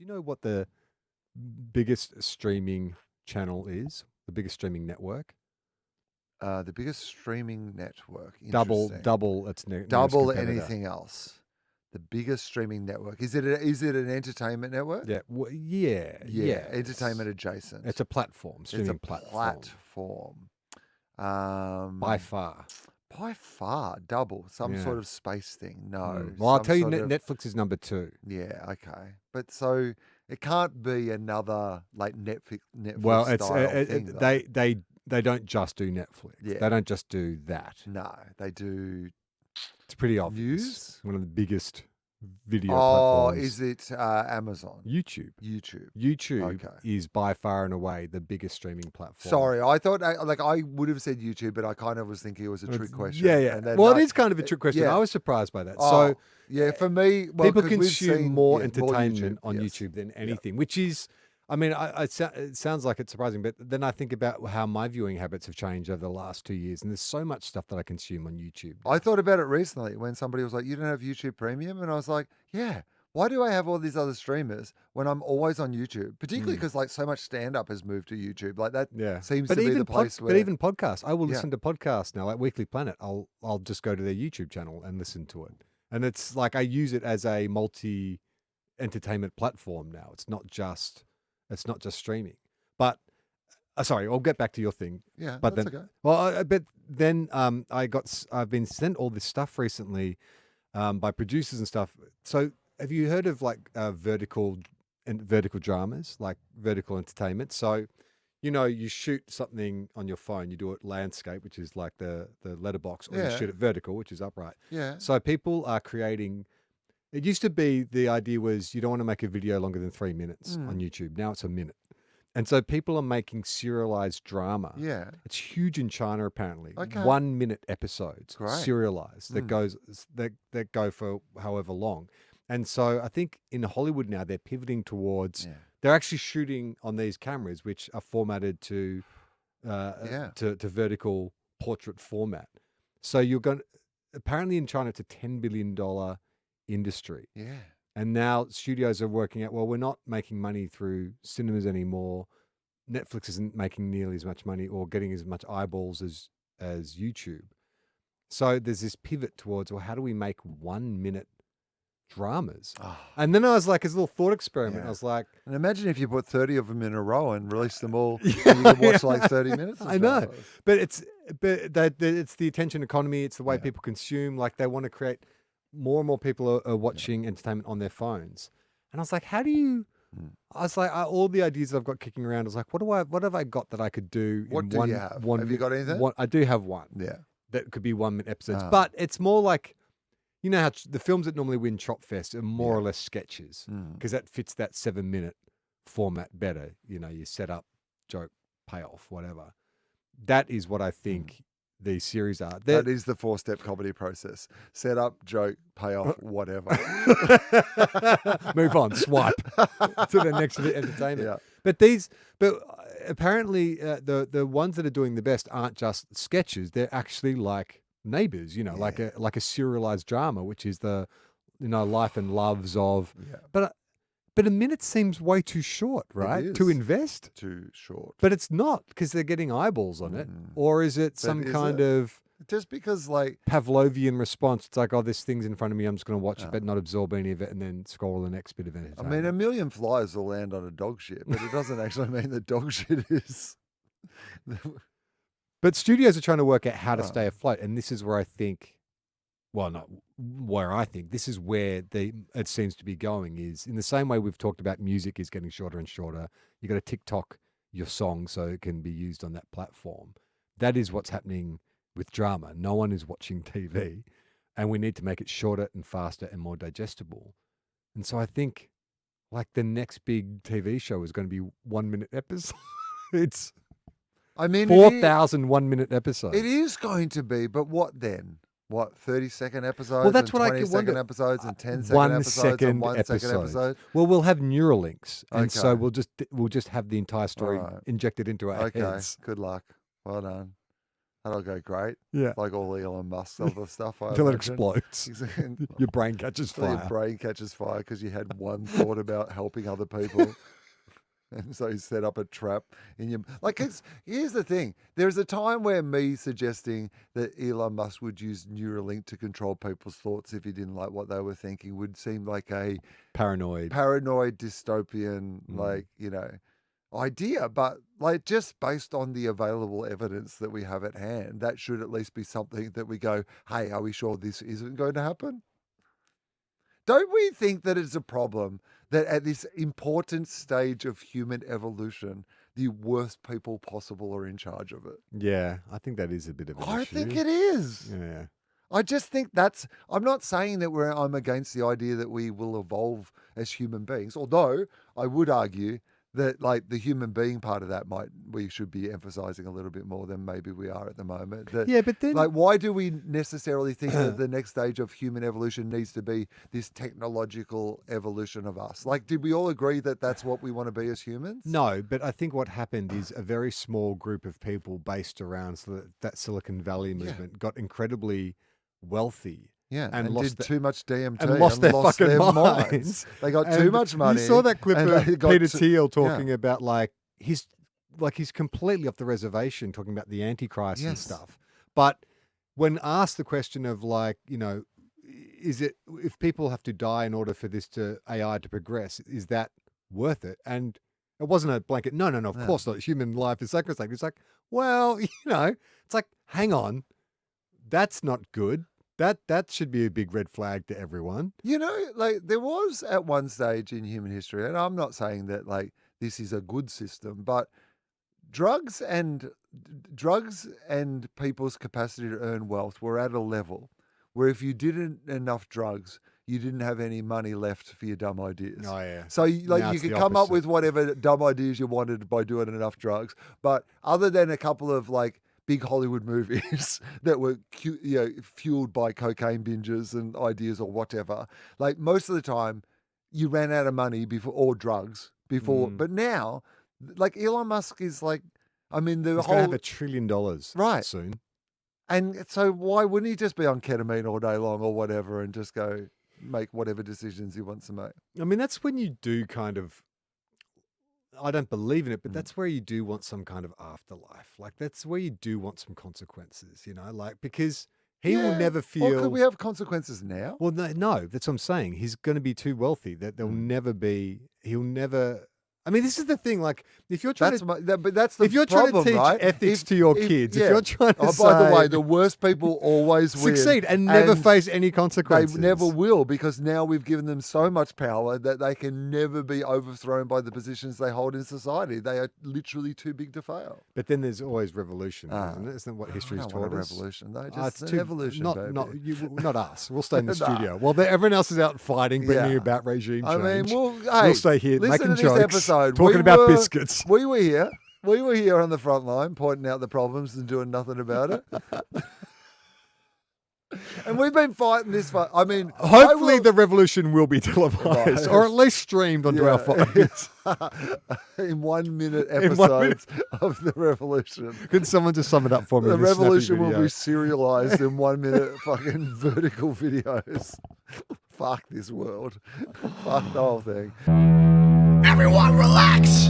Do you know what the biggest streaming channel is? The biggest streaming network? The biggest streaming network. Double, Interesting. double its nearest Double competitor. anything else. The biggest streaming network. Is it an entertainment network? Yeah, yeah. Entertainment adjacent. It's a platform, streaming it's a platform. platform. By far. By far, double. Some Yeah. sort of space thing. No. Well, I'll some tell you, sort of- Netflix is number 2. Yeah, okay. But so it can't be another like Netflix Well, it's style thing. though. they don't just do Netflix. Yeah. They don't just do that. No, they do. It's pretty obvious. News? One of the biggest video Oh, platforms. is it Amazon? YouTube? YouTube. YouTube Okay. is by far and away the biggest streaming platform. Sorry, I thought I would have said YouTube, but I kind of was thinking it was a trick question. Yeah. And then Well, it is kind of a trick question. yeah. I was surprised by that. Oh, So yeah, for me, well, people 'cause we've consume seen, more yeah, entertainment on yes. YouTube than anything, which is, I mean, it sounds like it's surprising, but then I think about how my viewing habits have changed over the last 2 years, and there's so much stuff that I consume on YouTube. I thought about it recently when somebody was like, "You don't have YouTube Premium," and I was like, "Yeah." Why do I have all these other streamers when I'm always on YouTube? Particularly because like so much stand up has moved to YouTube. Like that Yeah, seems but to be even the place where. but even podcasts, I will Yeah. listen to podcasts now, like Weekly Planet. I'll just go to their YouTube channel and listen to it, and it's like I use it as a multi entertainment platform now. It's not just streaming. But sorry, I'll get back to your thing. Yeah, But that's then, okay. well, but then I've been sent all this stuff recently by producers and stuff. So have you heard of like vertical dramas, like vertical entertainment? So you shoot something on your phone, you do it landscape, which is like the letterbox, or you Yeah. shoot it vertical, which is upright. Yeah. So people are creating. It used to be the idea was you don't want to make a video longer than 3 minutes on YouTube. Now it's a minute. And so people are making serialized drama. Yeah. It's huge in China apparently. Okay. 1 minute episodes, Great. serialized that go for however long. And so I think in Hollywood now they're pivoting towards they're actually shooting on these cameras which are formatted to vertical portrait format. So you're going apparently in China it's a $10 billion industry. Yeah. And now studios are working out, well, we're not making money through cinemas anymore. Netflix isn't making nearly as much money or getting as much eyeballs as YouTube. So there's this pivot towards, well, how do we make 1 minute dramas? Oh. And then I was like, as a little thought experiment, Yeah. I was like, And imagine if you put 30 of them in a row and release them all, and you could watch like 30 minutes. Of I know, dramas. but it's the attention economy. It's the way people consume. Like they want to create more and more people are watching entertainment on their phones. And I was like, how do you? I was like, all the ideas that I've got kicking around. I was like, what have I got that I could do? What in do one, you have? One, Have you got anything? I do have one. Yeah. That could be 1 minute episodes, Ah. but it's more like, you know how the films that normally win Chop Fest are more or less sketches because that fits that 7 minute format better. You know, you set up, joke, payoff, whatever. That is what I think these series are. That is the 4-step comedy process. Set up, joke, payoff, whatever. Move on, swipe to the next bit of entertainment. Yeah. But apparently the ones that are doing the best aren't just sketches. They're actually like Neighbours, like a serialized drama, which is the life and loves of. Yeah. But a minute seems way too short, right? is. To invest. Too short. But it's not because they're getting eyeballs on it, or is it some is kind it? of Just because, like, Pavlovian response? It's like, oh, this thing's in front of me. I'm just going to watch it, but not absorb any of it, and then scroll the next bit of I entertainment. mean, a million flies will land on a dog shit, but it doesn't actually mean that dog shit is. But studios are trying to work out how to stay afloat, and this is where I think, well, not where I think, this is where it seems to be going, is in the same way we've talked about music is getting shorter and shorter. You got to TikTok your song so it can be used on that platform. That is what's happening with drama. No one is watching TV, and we need to make it shorter and faster and more digestible. And so I think, like, the next big TV show is going to be 1 minute episodes. It's I mean, 4,000 1 minute episodes. It is going to be, but what then? What, 30-second episodes? Well, that's and what I 20-second wonder. episodes and 10-second 1 episodes second and 1 second episode. episode? Well, we'll have Neuralinks, and so Okay. we'll just have the entire story Alright. injected into our Okay, heads. good luck. Well done. That'll go great. Yeah. Like all Elon Musk's other stuff. I Until it imagine. explodes. Exactly. Your brain catches So your fire. brain catches fire because you had one thought about helping other people. And so you set up a trap in your... Like, here's the thing. There's a time where me suggesting that Elon Musk would use Neuralink to control people's thoughts if he didn't like what they were thinking would seem like a Paranoid. dystopian, like, idea. But, like, just based on the available evidence that we have at hand, that should at least be something that we go, hey, are we sure this isn't going to happen? Don't we think that it's a problem that at this important stage of human evolution, the worst people possible are in charge of it? Yeah, I think that is a bit of an I issue. think it is. Yeah. I just think I'm not saying that I'm against the idea that we will evolve as human beings, although I would argue that like the human being part of that we should be emphasizing a little bit more than maybe we are at the moment. Yeah, but then... Like, why do we necessarily think that the next stage of human evolution needs to be this technological evolution of us? Like, did we all agree that that's what we want to be as humans? No, but I think what happened is a very small group of people based around that Silicon Valley movement got incredibly wealthy. Yeah, and did too much DMT and lost their fucking minds. They got too much money. You saw that clip and of they got Peter to- Thiel talking about he's completely off the reservation, talking about the Antichrist and Yes. stuff. But when asked the question of is it, if people have to die in order for this AI to progress, is that worth it? And it wasn't a blanket, no, of No. course not. Human life is sacrosanct. It's like, well, it's like, hang on, that's not good. That should be a big red flag to everyone. Like there was at one stage in human history, and I'm not saying that like this is a good system, but drugs and people's capacity to earn wealth were at a level where if you didn't enough drugs, you didn't have any money left for your dumb ideas. Oh, yeah. So you Now you it's could the come up opposite. with whatever dumb ideas you wanted by doing enough drugs, but other than a couple of like big Hollywood movies that were fueled by cocaine binges and ideas or whatever, like most of the time you ran out of money or drugs before. But now, like Elon Musk is like, I mean, the He's whole going to have $1 trillion Right. soon. and so why wouldn't he just be on ketamine all day long or whatever and just go make whatever decisions he wants to make? I mean, that's when you do kind of, I don't believe in it, but Mm. that's where you do want some kind of afterlife. Like, that's where you do want some consequences, like, because he will Yeah. never Or feel. could we have consequences now? Well, no, that's what I'm saying. He's going to be too wealthy that he'll never. I mean, this is the thing. Like, if you're trying But that's the if you're trying problem, to teach right? ethics to your kids, if yeah. you're trying to Oh, by the way, say- the worst people always win. succeed and never and face any They consequences. never will, because now we've given them so much power that they can never be overthrown by the positions they hold in society. They are literally too big to fail. But then there's always revolution, isn't it? Isn't that what I history's don't taught want a us? revolution, though. Ah, Just an evolution, not, baby. not us. We'll stay in the Nah. studio. Well, everyone else is out fighting, bringing Yeah. about regime I change. mean, hey, we'll stay here listen making to this jokes, episode. talking We about were- biscuits. We were here. We were here on the front line, pointing out the problems and doing nothing about it. And we've been fighting this fight. I mean, Hopefully, the revolution will be televised, Right. or at least streamed onto our phones. in 1 minute In 1 minute. episodes of the revolution. Could someone just sum it up for me? The in this snappy revolution will video? be serialized in 1 minute fucking vertical videos. Fuck this world. Fuck the whole thing. Everyone relax!